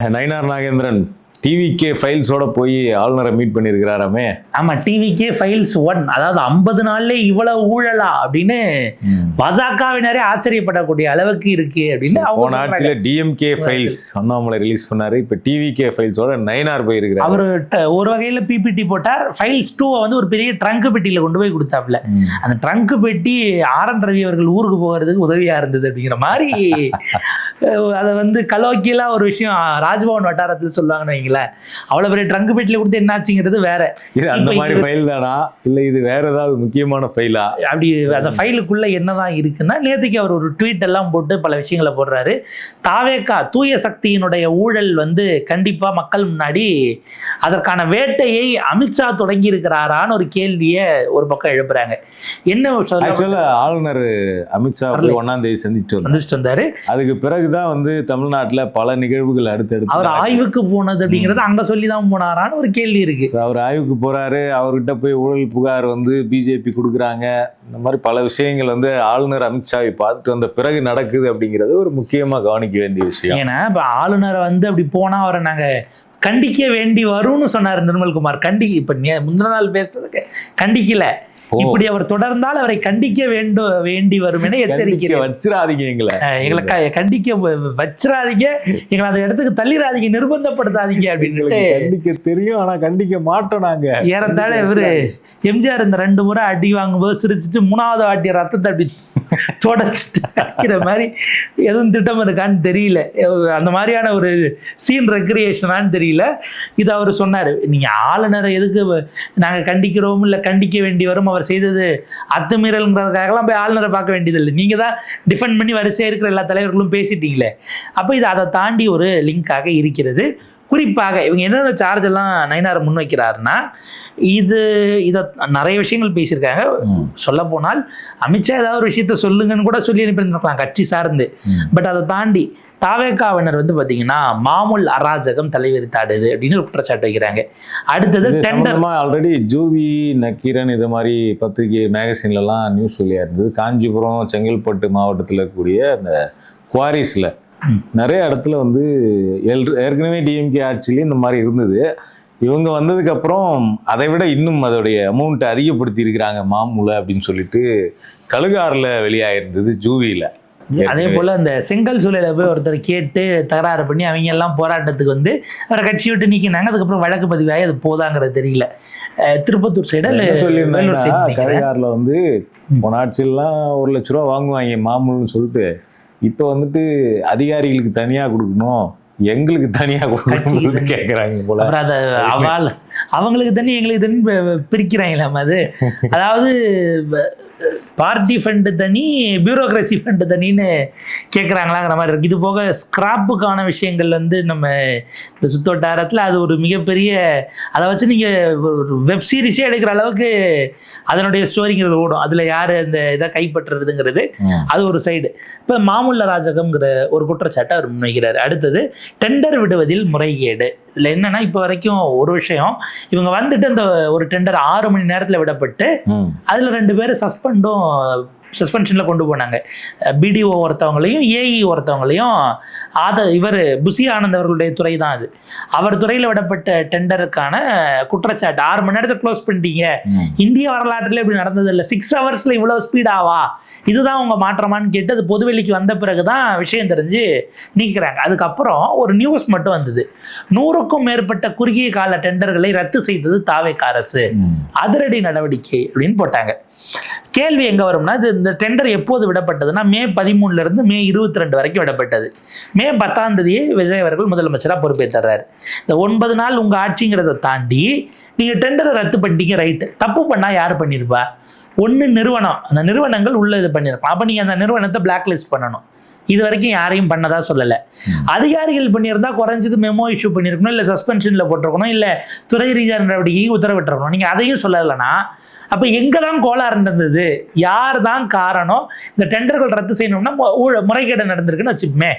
Nainar Nagendran TVK ஃபைல்ஸோட போய் ஆளுநரை meet பண்ணியிருக்கிறாராமே. ஆமா, டிவிகே ஃபைல்ஸ் 1, அதாவது 50 நாள்ல இவ்வளவு ஊழலா அப்படின்னு பாஜகவினரே ஆச்சரியப்படக்கூடிய அளவுக்கு இருக்கு அப்படின்னு போன ஆட்சியில டிஎம்கே ஃபைல்ஸ் அண்ணாமலை ரிலீஸ் பண்ணாரு. இப்ப டிவிகே ஃபைல்ஸோட நயினார் போயிருக்கிறார். அவர் ஒரு வகையில பிபிடி போட்டார். ஃபைல்ஸ் 2 வந்து ஒரு பெரிய ட்ரங்க் பெட்டியில கொண்டு போய் கொடுத்தாப்ல. அந்த ட்ரங்க் பெட்டி ஆர்.என். ரவி அவர்கள் ஊருக்கு போகிறதுக்கு உதவியா இருந்தது அப்படிங்கிற மாதிரி அதை வந்து கலோக்கியலா ஒரு விஷயம் ராஜ்பவன் வட்டாரத்தில் சொல்லுவாங்கன்னு வைங்களேன். அவ்வளவு பெரிய ட்ரங்க் பெட்டியில கொடுத்து என்னாச்சுங்கிறது வேற. இது அந்த மாதிரி ஃபைல் தானா இல்ல இது வேற ஏதாவது முக்கியமான ஃபைலா? அப்படி அந்த ஃபைலுக்குள்ள என்னதான் இருக்குன்னா, நேற்றுக்கு அவர் ஒரு ட்வீட் எல்லாம் போட்டு பல விஷயங்களை போடுறாரு. தாவேகா தூய சக்தியினுடைய ஊழல் வந்து கண்டிப்பா மக்கள் முன்னாடி அதற்கான வேட்டையை அமித்ஷா தொடங்கி இருக்கிறாரான்னு ஒரு கேள்வியை ஒரு பக்கம் எழுப்புறாங்க. என்ன ஆளுநர் அமித்ஷா 1ஆம் தேதி சந்திச்சுட்டு வந்தாரு. அதுக்கு பிறகுதான் வந்து தமிழ்நாட்டுல பல நிகழ்வுகள் அடுத்தடுத்து அவர் ஆய்வுக்கு போனது அப்படிங்கிறது அங்க சொல்லிதான் போனாரான்னு ஒரு கேள்வி இருக்கு. அவர் ஆய்வுக்கு போறாரு. அவர்கிட்ட போய் ஊழல் புகார் வந்து பிஜேபி கொடுக்குறாங்க. இந்த மாதிரி பல விஷயங்கள் வந்து ஆளுநர் அமித்ஷாவை பார்த்துட்டு வந்த பிறகு நடக்குது அப்படிங்கிறது ஒரு முக்கியமா கவனிக்க வேண்டிய விஷயம். ஏன்னா இப்ப ஆளுநரை வந்து அப்படி போனா அவரை நாங்க கண்டிக்க வேண்டி வரும்னு சொன்னார் நிர்மல்குமார். இப்ப முந்தின நாள் பேசுறதுக்கு கண்டிக்கல. இப்படி அவர் தொடர்ந்தால் அவரை கண்டிக்க வேண்டி வரும் என எச்சரிக்கை வச்சிடாதீங்க. எங்களை கண்டிக்க வச்சிடாதீங்க, எங்களை அந்த இடத்துக்கு தள்ளிடாதீங்க, நிர்பந்தப்படுத்தாதீங்க அப்படின்னு கண்டிக்க தெரியும். ஆனா கண்டிக்க மாட்டோம் நாங்க. ஏறத்தாழ இவரு எம்ஜிஆர் இந்த 2 முறை அடி வாங்கும்போது சிரிச்சுட்டு 3வது வாட்டிய ரத்தத்தை அப்படி தொடச்சிட்டு அடிக்கிற மாதிரி எதுவும் திட்டம் இருக்கான்னு தெரியல. அந்த மாதிரியான ஒரு சீன் ரெக்ரியேஷனான்னு தெரியல. இது அவர் சொன்னார். நீங்க ஆளுநரை எதுக்கு நாங்க கண்டிக்கிறோம் இல்ல கண்டிக்க வேண்டி வரும், அவர் செய்தது அத்துமீறல்ங்கிறதுக்காகலாம் போய் ஆளுநரை பார்க்க வேண்டியதில்லை. நீங்க தான் டிஃபெண்ட் பண்ணி வரிசையா இருக்கிற எல்லா தலைவர்களும் பேசிட்டீங்களே. அப்போ இது அதை தாண்டி ஒரு லிங்காக இருக்கிறது. குறிப்பாக இவங்க என்னென்ன சார்ஜ் எல்லாம் நயினார் முன்வைக்கிறாருன்னா, இதை நிறைய விஷயங்கள் பேசியிருக்காங்க. சொல்ல போனால் அமித்ஷா ஏதாவது ஒரு விஷயத்த சொல்லுங்கன்னு கூட சொல்லி அனுப்பியிருந்திருக்கலாம் கட்சி சார்ந்து. பட் அதை தாண்டி தாவேகாவினர் வந்து பார்த்தீங்கன்னா மாமூல் அராஜகம் தலைவிரித்தாடுது அப்படின்னு குற்றச்சாட்டு வைக்கிறாங்க. அடுத்தது டெண்டர். ஆல்ரெடி ஜூவி நக்கீரன் இது மாதிரி பத்திரிகை மேகசின்லாம் நியூஸ் சொல்லியா இருந்தது. காஞ்சிபுரம் செங்கல்பட்டு மாவட்டத்தில் இருக்கக்கூடிய அந்த குவாரிஸில் நிறைய இடத்துல வந்து ஏற்கனவே டிஎம்கே ஆட்சியிலே இந்த மாதிரி இருந்தது. இவங்க வந்ததுக்கு அப்புறம் அதை விட இன்னும் அதோடைய அமௌண்ட் அதிகப்படுத்தி இருக்கிறாங்க மாமூலை அப்படின்னு சொல்லிட்டு கழுகாரில் வெளியாயிருந்தது ஜூவியில். அதே போல அந்த செங்கல் சூழலை போய் ஒருத்தர் கேட்டு தகராறு பண்ணி அவங்க எல்லாம் போராட்டத்துக்கு வந்து அவரை கட்சி விட்டு நீக்கினாங்க. அதுக்கப்புறம் வழக்கு பதிவாகி அது போதாங்கிறது தெரியல. திருப்பத்தூர் சைடு கழுகாரில் வந்து போன ஆட்சியெல்லாம் 1 லட்ச ரூபா வாங்குவாங்க மாமூல்னு சொல்லிட்டு, இப்போ வந்துட்டு அதிகாரிகளுக்கு தனியா கொடுக்கணும், எங்களுக்கு தனியா கொடுக்கணும் கேட்குறாங்க போல. அவங்களுக்கு தனி எங்களுக்கு தனி பிரிக்கிறாங்களாம். அது அதாவது பார்ட்டி ஃபண்டு தனி, பியூரோக்ரஸி ஃபண்டு தனின்னு கேட்குறாங்களாங்கிற மாதிரி இருக்குது. இது போக ஸ்கிராப்புக்கான விஷயங்கள் வந்து நம்ம இந்த சுத்தோட்டாரத்தில் அது ஒரு மிகப்பெரிய, அதை வச்சு நீங்கள் வெப் சீரிஸே எடுக்கிற அளவுக்கு அதனுடைய ஸ்டோரிங்கிறது ஓடும். அதில் யார் அந்த இதை கைப்பற்றுறதுங்கிறது அது ஒரு சைடு. இப்போ மாமூல் அராஜகம்ங்கிற ஒரு குற்றச்சாட்டை அவர் முன்வைக்கிறார். அடுத்தது டெண்டர் விடுவதில் முறைகேடு. இதில் என்னன்னா, இப்போ வரைக்கும் ஒரு விஷயம், இவங்க வந்துட்டு அந்த ஒரு டெண்டர் 6 மணி நேரத்தில் விடப்பட்டு அதில் 2 பேர் சஸ்பென்ஷனில் கொண்டு போனாங்க. பிடிஓ ஒருத்தவங்களையும் ஏஇ ஒருத்தவங்களையும். இவர் புசி ஆனந்த் அவர்களுடைய துறை தான் அது. அவர் துறையில் விடப்பட்ட டெண்டருக்கான குற்றச்சாட்டு 6 மணி நேரத்தை க்ளோஸ் பண்ணிட்டீங்க, இந்திய வரலாற்றில் இப்படி நடந்தது இல்லை, 6 ஹவர்ஸில் இவ்வளோ ஸ்பீடாவா, இதுதான் உங்கள் மாற்றமானு கேட்டு அது பொதுவெளிக்கு வந்த பிறகு தான் விஷயம் தெரிஞ்சு நீக்கிறாங்க. அதுக்கப்புறம் ஒரு நியூஸ் மட்டும் வந்தது, 100க்கும் மேற்பட்ட குறுகிய கால டெண்டர்களை ரத்து செய்தது தாவேகா அரசு, அதிரடி நடவடிக்கை அப்படின்னு போட்டாங்க. கேள்வி எங்க வரும்னா, இந்த டெண்டர் எப்போது விடப்பட்டதுன்னா மே 13 இருந்து மே 22 வரைக்கும் விடப்பட்டது. மே 10ஆம் தேதியே விஜய் அவர்கள் முதலமைச்சராக பொறுப்பேற்றுறாரு. இந்த 9 நாள் உங்க ஆட்சிங்கிறத தாண்டி நீங்க டெண்டரை ரத்து பண்ணிட்டீங்க, ரைட்டு. தப்பு பண்ணா யார் பண்ணிருப்பா? ஒன்று நிறுவனம், அந்த நிறுவனங்கள் உள்ள இது பண்ணிருக்கலாம். அப்ப நீங்க அந்த நிறுவனத்தை பிளாக் லிஸ்ட் பண்ணணும். இது வரைக்கும் யாரையும் பண்ணதா சொல்லலை. அதிகாரிகள் பண்ணியிருந்தா குறைஞ்சது மெமோ இஷ்யூ பண்ணியிருக்கணும், இல்லை சஸ்பென்ஷனில் போட்டிருக்கணும், இல்லை துறை ரீதியான நடவடிக்கைக்கு உத்தரவிட்டிருக்கணும். நீங்கள் அதையும் சொல்லலைன்னா அப்போ எங்கே தான் கோளாறு நடந்தது, யார் தான் காரணம்? இந்த டெண்டர்கள் ரத்து செய்யணும்னா முறைகேடு நடந்திருக்குன்னு வச்சுப்போமே,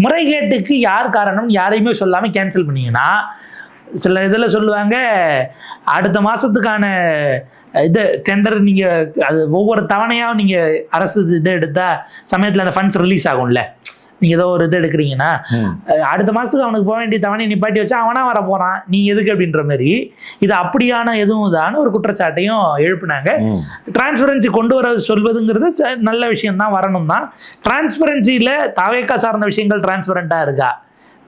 முறைகேட்டுக்கு யார் காரணம் யாரையுமே சொல்லாமல் கேன்சல் பண்ணிங்கன்னா, சில இதில் சொல்லுவாங்க அடுத்த மாதத்துக்கான இது டெண்டர் நீங்கள் அது ஒவ்வொரு தவணையாக நீங்கள் அரசு இதை எடுத்தால் சமயத்தில் அந்த ஃபண்ட்ஸ் ரிலீஸ் ஆகும்ல, நீங்கள் ஏதோ ஒரு இது எடுக்கிறீங்கன்னா அடுத்த மாதத்துக்கு அவனுக்கு போக வேண்டிய தவணை நிப்பாட்டி வச்சா அவனா வர போகிறான், நீங்கள் எதுக்கு அப்படின்ற மாதிரி இது அப்படியான எதுவும் தான ஒரு குற்றச்சாட்டையும் எழுப்புனாங்க. டிரான்ஸ்பரன்சி கொண்டு வர சொல்வதுங்கிறது நல்ல விஷயம் தான், வரணும் தான். டிரான்ஸ்பரன்சியில் தாவேக்கா சார்ந்த விஷயங்கள் டிரான்ஸ்பரண்ட்டாக இருக்கா?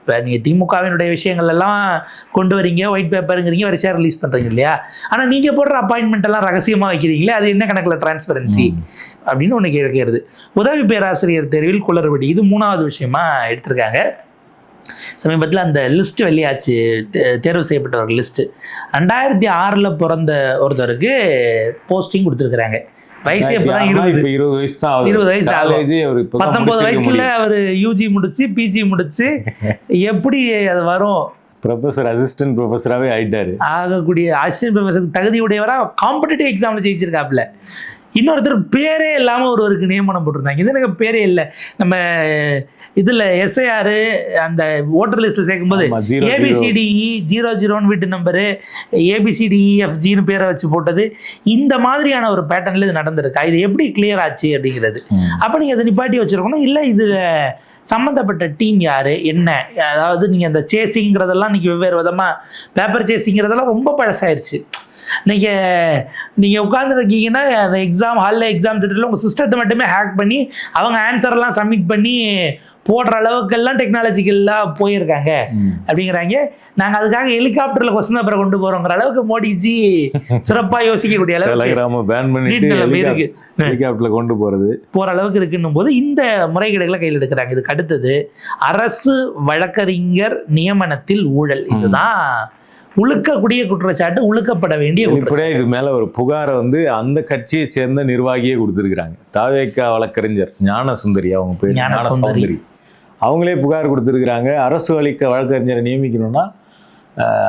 இப்போ நீங்கள் திமுகவினுடைய விஷயங்கள் எல்லாம் கொண்டு வரீங்க, ஒயிட் பேப்பருங்கிறீங்க, வரிசையாக ரிலீஸ் பண்ணுறீங்க இல்லையா? ஆனால் நீங்கள் போடுற அப்பாயின்மெண்ட் எல்லாம் ரகசியமாக வைக்கிறீங்களே, அது என்ன கணக்கில் டிரான்ஸ்பரன்சி அப்படின்னு ஒன்று கேட்கிறது. உதவி பேராசிரியர் தேர்வில் குளறுபடி, இது 3வது விஷயமா எடுத்திருக்காங்க. சமீபத்தில் அந்த லிஸ்ட் வெளியாச்சு, தேர்வு செய்யப்பட்டவர்கள் லிஸ்ட்டு. 2006 பிறந்த ஒருத்தருக்கு போஸ்டிங் கொடுத்துருக்குறாங்க. வயசு எப்பதான் 20 வயசு தான், 20 வயசு ஆகும். 19 வயசுல அவர் யூஜி முடிச்சு பிஜி முடிச்சு எப்படி அது வரும்? ப்ரொஃபஸர் அசிஸ்டன்ட் ப்ரொஃபஸராகவே ஆயிட்டாரு. ஆகக்கூடிய அசிஸ்டன்ட் ப்ரொஃபஸர் தகுதியுடையவரா காம்படிட்டிவ் எக்ஸாம்ல ஜெயிச்சிருக்காப்புல. இன்னொருத்தர் பேரே இல்லாமல் ஒருவருக்கு நியமனம் போட்டிருந்தாங்க. இது எனக்கு பேரே இல்லை. நம்ம இதில் எஸ்ஐஆர் அந்த ஓட்டர் லிஸ்ட்டில் சேர்க்கும்போது ஏபிசிடிஇ 00 வீட்டு நம்பரு, ஏபிசிடிஇஎஃப்ஜின்னு பேரை வச்சு போட்டது, இந்த மாதிரியான ஒரு பேட்டர்னில் இது நடந்திருக்கா? இது எப்படி கிளியர் ஆச்சு அப்படிங்கிறது. அப்போ நீங்கள் அதை நிப்பாட்டி வச்சுருக்கணும். இல்லை இதில் சம்மந்தப்பட்ட டீம் யார் என்ன, அதாவது நீங்கள் அந்த சேசிங்கிறதெல்லாம் இன்றைக்கி வெவ்வேறு விதமாக, பேப்பர் சேசிங்கிறதெல்லாம் ரொம்ப பழசாயிருச்சு. நீங்கள் உட்காந்துருக்கீங்கன்னா அந்த எக்ஸாம் ஹாலில் எக்ஸாம் திட்டத்தில் உங்கள் சிஸ்டத்தை மட்டுமே ஹேக் பண்ணி அவங்க ஆன்சர்லாம் சப்மிட் பண்ணி போடுற அளவுக்கெல்லாம் டெக்னாலஜிக்கெல்லாம் போயிருக்காங்க அப்படிங்கிறாங்க. நாங்கள் அதுக்காக ஹெலிகாப்டரில் கொஸ்டின் பேப்பரை கொண்டு போகிறோங்கிற அளவுக்கு மோடிஜி சிறப்பாக யோசிக்கக்கூடிய அளவுக்கு ஹெலிகாப்டரில் கொண்டு போகிற அளவுக்கு இருக்குன்னும் போது இந்த முறைகேடுகளை கையில் எடுக்கிறாங்க. இதுக்கு அடுத்தது அரசு வழக்கறிஞர் நியமனத்தில் ஊழல். இதுதான் உழுக்கக்கூடிய குற்றச்சாட்டு, உழுக்கப்பட வேண்டிய இப்படியே இது மேல ஒரு புகாரை அந்த கட்சியை சேர்ந்த நிர்வாகியே கொடுத்துருக்காங்க. தாவேக்கா வழக்கறிஞர் ஞானசுந்தரி, அவங்க பேர் ஞானசுந்தரி, அவங்களே புகார் கொடுத்துருக்குறாங்க. அரசு வழக்கறிஞரை நியமிக்கணும்னா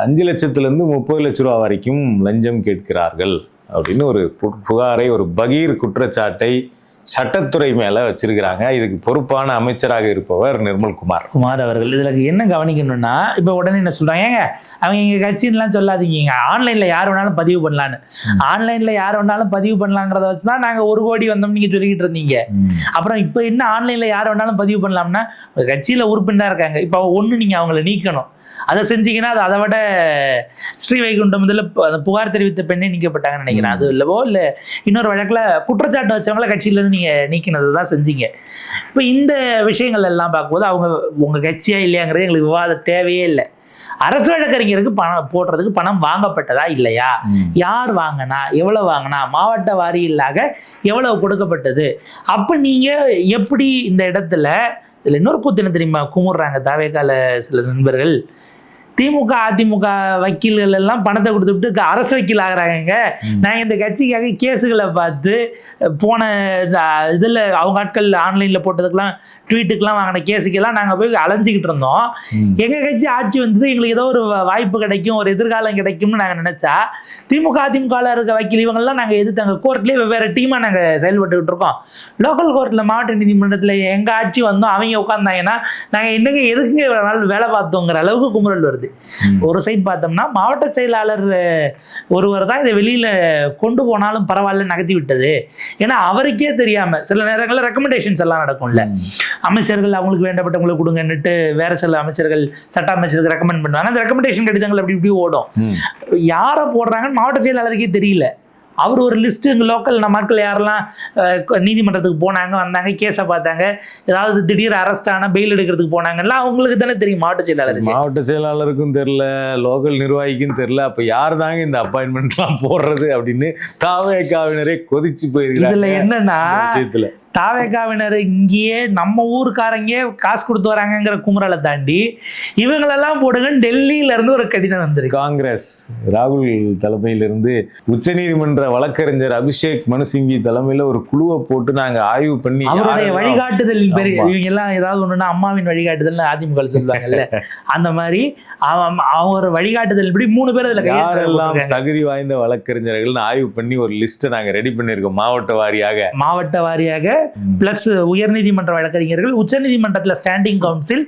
5 லட்சத்திலிருந்து 30 லட்ச ரூபா வரைக்கும் லஞ்சம் கேட்கிறார்கள் அப்படின்னு ஒரு புகாரை, ஒரு பகீர் குற்றச்சாட்டை சட்டத்துறை மேல வச்சிருக்கிறாங்க. இதுக்கு பொறுப்பான அமைச்சராக இருப்பவர் நிர்மல்குமார் அவர்கள். இதுல என்ன கவனிக்கணும்னா, இப்ப உடனே என்ன சொல்றாங்க, ஏங்க அவங்க எங்க கட்சின்லாம் சொல்லாதீங்க, ஆன்லைன்ல யார் வேணாலும் பதிவு பண்ணலான்னு. ஆன்லைன்ல யார் வேணாலும் பதிவு பண்ணலாங்கிறத வச்சுதான் நாங்க 1 கோடி வந்தோம் நீங்க சொல்லிக்கிட்டு இருந்தீங்க. அப்புறம் இப்ப என்ன ஆன்லைன்ல யார் வேணாலும் பதிவு பண்ணலாம்னா, கட்சியில உறுப்பினரா இருக்காங்க, இப்ப ஒண்ணு நீங்க அவங்களை நீக்கணும். அதை செஞ்சீங்கன்னா அது அதை விட ஸ்ரீவைகுண்டம் முதல்ல அந்த புகார் தெரிவித்த பெண்ணே நீக்கப்பட்டாங்கன்னு நினைக்கிறேன். அது இல்லவோ இல்லை இன்னொரு வழக்கில் குற்றச்சாட்டு வச்சவங்கள கட்சியிலேருந்து நீங்கள் நீக்கினது தான் செஞ்சீங்க. இப்போ இந்த விஷயங்கள் எல்லாம் பார்க்கும்போது அவங்க உங்கள் கட்சியா இல்லையாங்கிறது எங்களுக்கு விவாத தேவையே இல்லை. அரசு வழக்கறிஞருக்கு பணம் போடுறதுக்கு பணம் வாங்கப்பட்டதா இல்லையா, யார் வாங்கினா, எவ்வளவு வாங்கினா, மாவட்ட வாரியில்லாக எவ்வளவு கொடுக்கப்பட்டது, அப்போ நீங்கள் எப்படி இந்த இடத்துல இதில் இன்னொரு கூத்து என்ன தெரியுமா குமுறுறாங்க தாவேக்கால சில நண்பர்கள், திமுக அதிமுக வக்கீல்கள் எல்லாம் பணத்தை கொடுத்துட்டு அரசு வக்கீல் ஆகிறாங்க. நாங்கள் இந்த கட்சிக்காக கேஸுகளை பார்த்து போன இதில் அவங்க ஆட்கள் ஆன்லைனில் போட்டதுக்கெல்லாம் ட்வீட்டுக்கெல்லாம் வாங்கின கேஸுக்கெல்லாம் நாங்கள் போய் அலைஞ்சிக்கிட்டு இருந்தோம். எங்கள் கட்சி ஆட்சி வந்தது, எங்களுக்கு ஏதோ ஒரு வாய்ப்பு கிடைக்கும், ஒரு எதிர்காலம் கிடைக்கும்னு நாங்கள் நினச்சா திமுக அதிமுகவில் இருக்க வக்கீல் இவங்கெல்லாம் நாங்கள் எதிர்த்தாங்க. கோர்ட்லேயே வெவ்வேறு டீமாக நாங்கள் செயல்பட்டுக்கிட்டு இருக்கோம். லோக்கல் கோர்ட்டில் மாவட்ட நீதிமன்றத்தில் எங்கள் ஆட்சி வந்தோம், அவங்க உட்காந்தாங்கன்னா நாங்கள் என்னங்க எதுக்குங்க இவ்வளோ நாள் வேலை பார்த்தோங்கிற அளவுக்கு குமுறல் வருது. ஒரு சைட் பார்த்தோம்னா மாவட்ட செயலாளர் ஒருவர் தான் இதை வெளியில் கொண்டு போனாலும் பரவாயில்ல நகர்த்தி விட்டது. ஏன்னா அவருக்கே தெரியாமல் சில நேரங்களில் ரெக்கமெண்டேஷன்ஸ் எல்லாம் நடக்கும்ல, அமைச்சர்கள் அவங்களுக்கு வேண்டப்பட்டவங்களுக்கு கொடுங்கன்னுட்டு வேற சில அமைச்சர்கள் சட்ட அமைச்சருக்கு ரெக்கமெண்ட் பண்ணுவாங்க. அந்த ரெக்கமெண்டேஷன் கடிதங்கள் அப்படி இப்படி ஓடும். யாரை போடுறாங்கன்னு மாவட்ட செயலாளருக்கே தெரியல. அவர் ஒரு லிஸ்ட்டு இங்கே லோக்கல் மக்கள் யாரெல்லாம் நீதிமன்றத்துக்கு போனாங்க வந்தாங்க கேஸை பார்த்தாங்க, ஏதாவது திடீர் அரெஸ்ட் ஆனால் பெயில் எடுக்கிறதுக்கு போனாங்கல்ல, அவங்களுக்கு தானே தெரியும். மாவட்ட செயலாளருக்கும் தெரில, லோக்கல் நிர்வாகிக்கும் தெரில. அப்போ யார் தாங்க இந்த அப்பாயின்மெண்ட்லாம் போடுறது அப்படின்னு தாவேக்காவினரே கொதிச்சு போயிருக்காங்க. இதில் என்னன்னா விஷயத்தில் தாவேக்காவினர் இங்கேயே நம்ம ஊருக்காரங்க காசு கொடுத்து வராங்கிற குமுறலை தாண்டி இவங்களெல்லாம் போடுங்கன்னு டெல்லியிலேருந்து ஒரு கடிதம் வந்திருக்கு. காங்கிரஸ் ராகுல் தலைமையிலிருந்து உச்சநீதிமன்ற வழக்கறிஞர் அபிஷேக் மனு சிங்வி தலைமையில் ஒரு குழுவை போட்டு நாங்கள் ஆய்வு பண்ணி அவருடைய வழிகாட்டுதலின் பேர் இவங்க எல்லாம் ஏதாவது ஒன்றுனா அம்மாவின் வழிகாட்டுதல் அதிமுக சொல்லுவாங்கல்ல, அந்த மாதிரி அவர் வழிகாட்டுதல் இப்படி 3 பேர் அதில் யாரெல்லாம் தகுதி வாய்ந்த வழக்கறிஞர்கள் ஆய்வு பண்ணி ஒரு லிஸ்ட்டை நாங்கள் ரெடி பண்ணியிருக்கோம் மாவட்ட வாரியாக பிளஸ் உயர்நீதிமன்ற வழக்கறிஞர்கள், உச்சநீதிமன்றத்தில் standing council,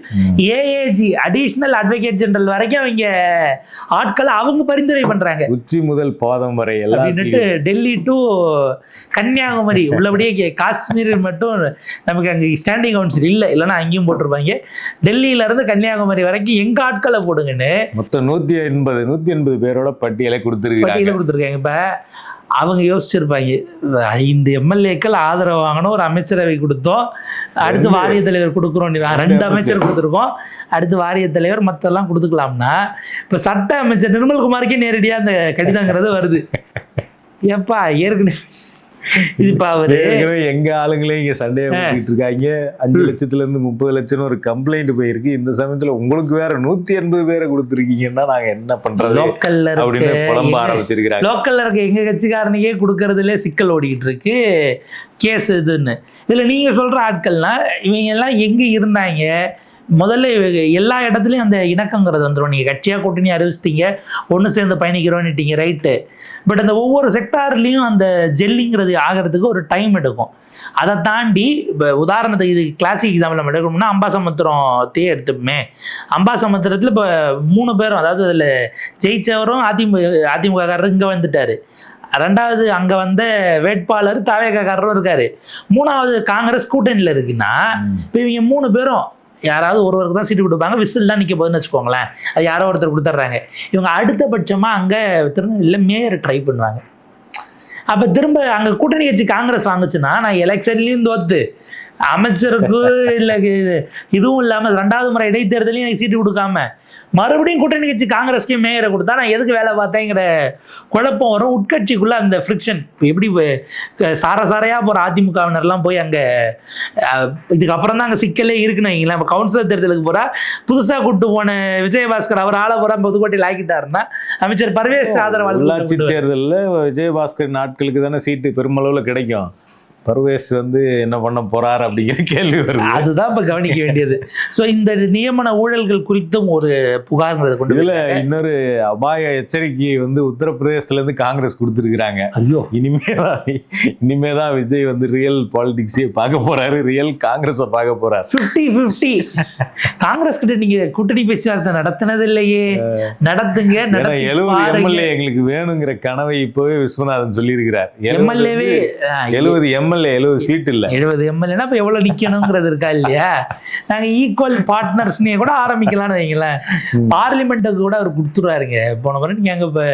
AAG additional advocate general வரைக்கும் அவங்க ஆட்களை அவங்க பரிந்துரை பண்றாங்க. உச்சி முதல் பாதம் வரை அப்படின்ட்டு டெல்லி டு கன்னியாகுமரி உள்ளபடியே காஷ்மீர் மட்டும் நமக்கு அங்கே ஸ்டாண்டிங் கவுன்சில் இல்லைன்னா அங்கேயும் போட்டிருப்பாங்க. டெல்லியில இருந்து கன்னியாகுமரி வரைக்கும் எங்க ஆட்களை போடுங்கன்னு மொத்தம் 180 பேரோட பட்டியலை கொடுத்துருக்காங்க. இப்ப அவங்க யோசிச்சிருப்பாங்க, 5 எம்எல்ஏக்கள் ஆதரவு வாங்கணும், ஒரு அமைச்சரவை கொடுத்தோம், அடுத்து வாரிய தலைவர் கொடுக்குறோம், 2 அமைச்சர் கொடுத்துருக்கோம், அடுத்து வாரிய தலைவர் மற்றெல்லாம் கொடுத்துக்கலாம்னா இப்போ சட்ட அமைச்சர் நிர்மல்குமாருக்கே நேரடியாக அந்த கடிதங்கிறது வருது. ஏப்பா ஏற்கனவே இதுப்பா அவரு எங்க ஆளுங்களே இங்க சண்டையை பண்ணிட்டு இருக்காங்க. 5 லட்சத்துல இருந்து 30 லட்சம் ஒரு கம்ப்ளைண்ட் போயிருக்கு. இந்த சமயத்துல உங்களுக்கு வேற 180 பேரை கொடுத்துருக்கீங்கன்னா நாங்க என்ன பண்றது லோக்கல்ல அப்படின்னு புலம்ப ஆரம்பிச்சிருக்கிறாங்க. லோக்கல்ல இருக்க எங்க கட்சிக்காரனையே கொடுக்கறதுல சிக்கல் ஓடிக்கிட்டு இருக்கு, கேஸ் இதுன்னு. இதுல நீங்க சொல்ற ஆட்கள்னா இவங்க எல்லாம் எங்க இருந்தாங்க? முதல்ல எல்லா இடத்துலையும் அந்த இணக்கங்கிறது வந்துடும். நீங்கள் கட்சியாக கூட்டணி அறிவிச்சிட்டீங்க, ஒன்று சேர்ந்து பயணிக்கிறோன்னுட்டீங்க, ரைட்டு. பட் அந்த ஒவ்வொரு செக்டார்லேயும் அந்த ஜெல்லிங்கிறது ஆகிறதுக்கு ஒரு டைம் எடுக்கும். அதை தாண்டி இப்போ உதாரணத்துக்கு இது கிளாசிக் எக்ஸாம்பிள் நம்ம எடுக்கணும்னா அம்பாசமுத்திரத்தையே எடுத்துப்போமே. அம்பாசமுத்திரத்தில் இப்போ 3 பேரும், அதாவது அதில் ஜெயிச்சவரும் அதிமுககாரர் இங்கே வந்துட்டார், 2வது அங்கே வந்த வேட்பாளர் தாவேகாரரும் இருக்காரு, 3வது காங்கிரஸ் கூட்டணியில் இருக்குன்னா இப்போ இவங்க 3 பேரும் யாராவது ஒருவருக்கு தான் சீட்டு கொடுப்பாங்க, விசில் தான் நிற்க போகுதுன்னு வச்சுக்கோங்களேன், அது யாரோ ஒருத்தர் கொடுத்துட்றாங்க. இவங்க அடுத்தபட்சமாக அங்கே திருநெல்வேலியில் மேயர் ட்ரை பண்ணுவாங்க. அப்போ திரும்ப அங்கே கூட்டணி கட்சி காங்கிரஸ் வாங்குச்சுன்னா நான் எலெக்ஷன்லேயும் தோத்து, அமைச்சருக்கு இல்லை இதுவும் இல்லாமல் 2வது முறை இடைத்தேர்தலையும் எனக்கு சீட்டு கொடுக்காம மறுபடியும் கூட்டணி கட்சி காங்கிரஸ்க்கே மேயரை கொடுத்தா நான் எதுக்கு வேலை பார்த்தேங்கிற குழப்பம் வரும். உட்கட்சிக்குள்ளே அந்த ஃப்ரிக்ஷன் எப்படி சாரையாக போகிற அதிமுகவினர்லாம் போய் அங்கே இதுக்கப்புறம் தான் அங்கே சிக்கலே இருக்குன்னு வைங்களேன். இப்போ கவுன்சிலர் தேர்தலுக்கு போகிறா புதுசாக கூப்பிட்டு போன விஜயபாஸ்கர் அவர் ஆள போகிறா புதுக்கோட்டையில் ஆக்கிட்டாருன்னா அமைச்சர் பர்வேஸ் ஆதரவாளர். உள்ளாட்சி தேர்தலில் விஜயபாஸ்கர் நாட்களுக்கு தானே சீட்டு பெருமளவில் கிடைக்கும். பர்வேஸ் என்ன பண்ண போறார் அப்படிங்கிற கேள்வி வருது. அதுதான் இப்ப கவனிக்க வேண்டியது. ஸோ இந்த நியமன ஊழல்கள் குறித்தும் ஒரு புகார்ங்கிறத கொண்டு இதுல இன்னொரு அபாய எச்சரிக்கையை உத்தரப்பிரதேசத்துல இருந்து காங்கிரஸ் கொடுத்துருக்காங்க. ஐயோ, இனிமேதான் விஜய் ரியல் பாலிடிக்ஸே பார்க்க போறாரு, ரியல் காங்கிரஸை பார்க்க போறாரு. 50-50 காங்கிரஸ் கிட்ட நீங்க கூட்டணி பேச்சுவார்த்தை நடத்தினது இல்லையே, நடத்துங்க. 70 எம்எல்ஏ எங்களுக்கு வேணுங்கிற கனவை இப்பவே விஸ்வநாதன் சொல்லி இருக்கிறார். 70 சீட் இல்ல, 70 எம்எல்ஏனா இப்ப எவ்வளவு நிக்கணுங்கிறது இருக்கா இல்லையா? நாங்க ஈக்குவல் பார்ட்னர்ஸ்னே கூட ஆரம்பிக்கலாம்னு வைங்களேன். பார்லிமெண்ட்டுக்கு கூட அவர் கொடுத்துருவாருங்க. போன முறை நீங்க அங்க இப்ப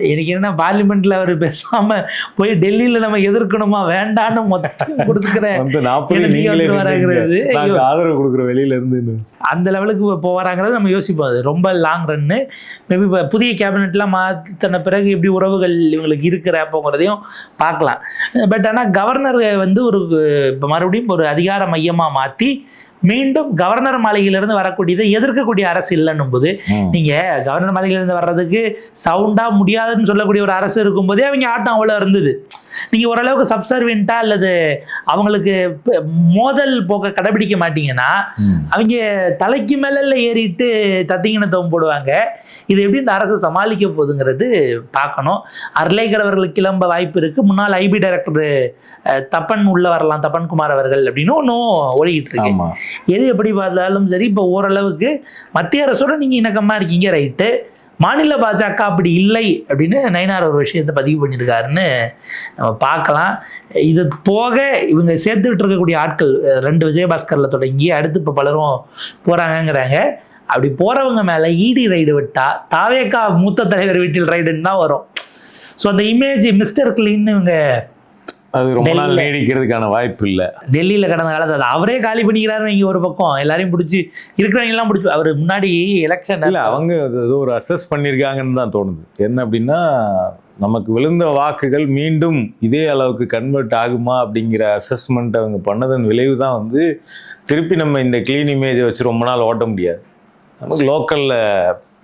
எனக்கு என்ன பார்லிமெண்ட்ல அவர் பேசாம போய் டெல்லியில நம்ம எதிர்க்கணுமா வேண்டான்னு மொத்தம் கொடுத்துக்கிற ஆதரவு கொடுக்குற வெளியில இருந்து அந்த லெவலுக்கு போறாங்கிறது நம்ம யோசிப்போம். ரொம்ப லாங் ரன்னு. மேபி இப்போ புதிய கேபினெட்லாம் மாற்றின பிறகு எப்படி உறவுகள் இவங்களுக்கு இருக்கிற போங்கிறதையும் பார்க்கலாம். பட் ஆனால் கவர்னர் ஒரு இப்போ மறுபடியும் ஒரு அதிகார மையமாக மாற்றி மீண்டும் கவர்னர் மாளிகையிலிருந்து வரக்கூடியதை எதிர்க்கக்கூடிய அரசு இல்லைன்னும் போது, நீங்க கவர்னர் மாளிகையிலிருந்து வர்றதுக்கு சவுண்டா முடியாதுன்னு சொல்லக்கூடிய ஒரு அரசு இருக்கும்போதே அவங்க ஆட்டம் அவ்வளோ இருந்தது. நீங்க ஓரளவுக்கு சப்சர்வெண்டா அல்லது அவங்களுக்கு மோதல் போக்க கடைபிடிக்க மாட்டீங்கன்னா அவங்க தலைக்கு மேல ஏறிட்டு தத்திங்கினத்தவம் போடுவாங்க. இது எப்படி இந்த அரசு சமாளிக்க போகுதுங்கிறது பார்க்கணும். அர்லேகர் அவர்களுக்கு கிளம்ப வாய்ப்பு இருக்கு. முன்னாள் ஐபி டைரக்டர் தப்பன் உள்ள வரலாம், தப்பன் குமார் அவர்கள் அப்படின்னு ஒன்றும் ஓடிக்கிட்டு இருக்கு. எது எப்படி பார்த்தாலும் சரி, இப்போ ஓரளவுக்கு மத்திய அரசோட நீங்க இணக்கமா இருக்கீங்க, ரைட்டு. மாநில பாஜக அப்படி இல்லை அப்படின்னு நயினார் ஒரு விஷயத்தை பதிவு பண்ணியிருக்காருன்னு நம்ம பார்க்கலாம். இது போக இவங்க சேர்த்துக்கிட்டு இருக்கக்கூடிய ஆட்கள் 2 விஜயபாஸ்கரில் தொடங்கி அடுத்து இப்போ பலரும் போகிறாங்கங்கிறாங்க. அப்படி போகிறவங்க மேலே இடி ரைடு விட்டா தாவேகா மூத்த தலைவர் வீட்டில் ரைடுன்னு தான் வரும். ஸோ அந்த இமேஜ் மிஸ்டர் கிளீன்னு இவங்க அது ரொம்ப நாள் நீடிக்கிறதுக்கான வாய்ப்பு இல்லை. டெல்லியில் கடந்த காலத்தில் அவரே காலி பண்ணிக்கிறாரு. இங்கே ஒரு பக்கம் எல்லாரையும் பிடிச்சி இருக்கிறவங்கெல்லாம் பிடிச்சி அவர் முன்னாடி எலெக்ஷன் இல்லை அவங்க ஏதோ ஒரு அசஸ் பண்ணியிருக்காங்கன்னு தான் தோணுது. என்ன அப்படின்னா, நமக்கு விழுந்த வாக்குகள் மீண்டும் இதே அளவுக்கு கன்வெர்ட் ஆகுமா அப்படிங்கிற அசஸ்மெண்ட் அவங்க பண்ணதன் விளைவு தான் திருப்பி நம்ம இந்த க்ளீன் இமேஜை வச்சு ரொம்ப நாள் ஓட்ட முடியாது. நமக்கு லோக்கலில்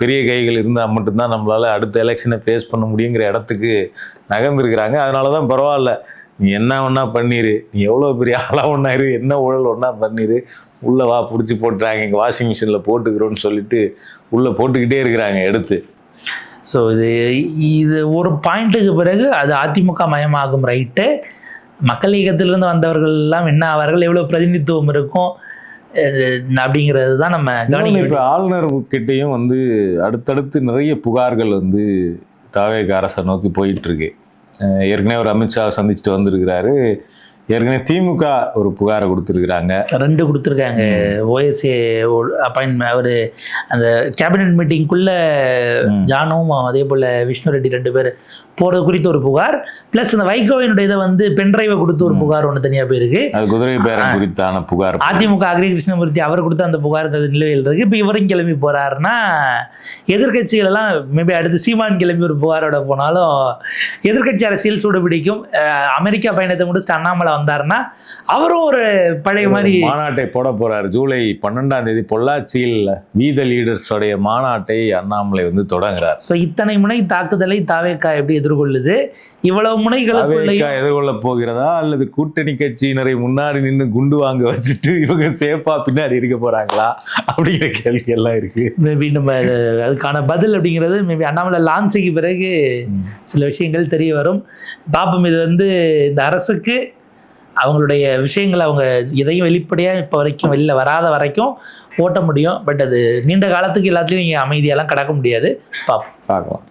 பெரிய கைகள் இருந்தால் மட்டும்தான் நம்மளால் அடுத்த எலெக்ஷனை ஃபேஸ் பண்ண முடியுங்கிற இடத்துக்கு நகர்ந்துருக்குறாங்க. அதனால தான் பரவாயில்ல, நீ என்ன ஒன்றா பண்ணிடு, நீ எவ்வளோ பெரிய ஆளாக ஒன்றாயிரு, என்ன ஊழல் ஒன்றா பண்ணிடு, உள்ளே வா பிடிச்சி போட்டுறாங்க, இங்கே வாஷிங் மிஷினில் போட்டுக்கிறோன்னு சொல்லிட்டு உள்ளே போட்டுக்கிட்டே இருக்கிறாங்க எடுத்து. ஸோ இது ஒரு பாயிண்ட்டுக்கு பிறகு அது அதிமுக மயமாகும், ரைட்டு. மக்கள் இயக்கத்திலிருந்து வந்தவர்கள் எல்லாம் என்ன ஆவார்கள், எவ்வளவு பிரதிநிதித்துவம் இருக்கும் அப்படிங்கிறது தான் நம்ம கவனிக்க இப்போ ஆளுநர் கிட்டேயும் வந்து அடுத்தடுத்து நிறைய புகார்கள் வந்து தாவேக அரசை நோக்கி போயிட்டு இருக்கு. ஏற்கனவே ஒரு அமித்ஷா சந்திச்சுட்டு வந்திருக்கிறாரு. ஏற்கனவே திமுக ஒரு புகாரை கொடுத்துருக்குறாங்க, 2 கொடுத்துருக்காங்க. ஓஎஸ்ஏ அப்பாயின்மெண்ட் அவர் அந்த கேபினட் மீட்டிங்குள்ள ஜானும் அதே போல் விஷ்ணு ரெட்டி 2 பேர் போகிறது குறித்து ஒரு புகார், ப்ளஸ் இந்த வைகோவினுடைய இதை வந்து பென்ட்ரைவை கொடுத்து ஒரு புகார் ஒன்று தனியாக போயிருக்கு. அது குதிரை பேரம் குறித்தான புகார். அதிமுக அக்ரி கிருஷ்ணமூர்த்தி அவர் கொடுத்த அந்த புகார்ன்றது நிலுவையில் இருக்கு. இப்போ இவரும் கிளம்பி போறாருன்னா எதிர்கட்சிகள் எல்லாம் மேபி அடுத்து சீமான் கிளம்பி ஒரு புகாரோட போனாலும் எதிர்கட்சி அரசியல் சூடு பிடிக்கும். அமெரிக்கா பயணத்தை முடிச்சுட்டு அண்ணாமலை வந்தாருன்னா அவரும் ஒரு பழைய மாதிரி மாநாட்டை போட போறாரு. ஜூலை 12ஆம் தேதி பொள்ளாச்சியில் வீத லீடர்ஸோடைய மாநாட்டை அண்ணாமலை வந்து தொடங்குறார். ஸோ இத்தனை முனை தாக்குதலை தாவேகா எப்படி எதிர்கொள்ளுது, இவ்வளவு முனைகளுக்குள்ள எதிர்கொள்ள போகிறதா அல்லது கூட்டணி கட்சியினரை முன்னாடி நின்று குண்டு வாங்க வச்சுட்டு இவங்க சேஃபா பின்னாடி இருக்க போறாங்களா அப்படிங்கிற கேள்வி எல்லாம் இருக்கு. மேபி நம்ம அதுக்கான பதில் அப்படிங்கிறது மேபி அண்ணாமலை லான்ச்சுக்கு பிறகு சில விஷயங்கள் தெரிய வரும். பாப்போம். இது வந்து இந்த அரசுக்கு அவங்களுடைய விஷயங்களை அவங்க எதையும் வெளிப்படையாக இப்போ வரைக்கும் வெளில வராத வரைக்கும் ஓட்ட முடியும். பட் அது நீண்ட காலத்துக்கு எல்லாத்துலேயும் அமைதியெல்லாம் கடக்க முடியாது. பார்க்கலாம்.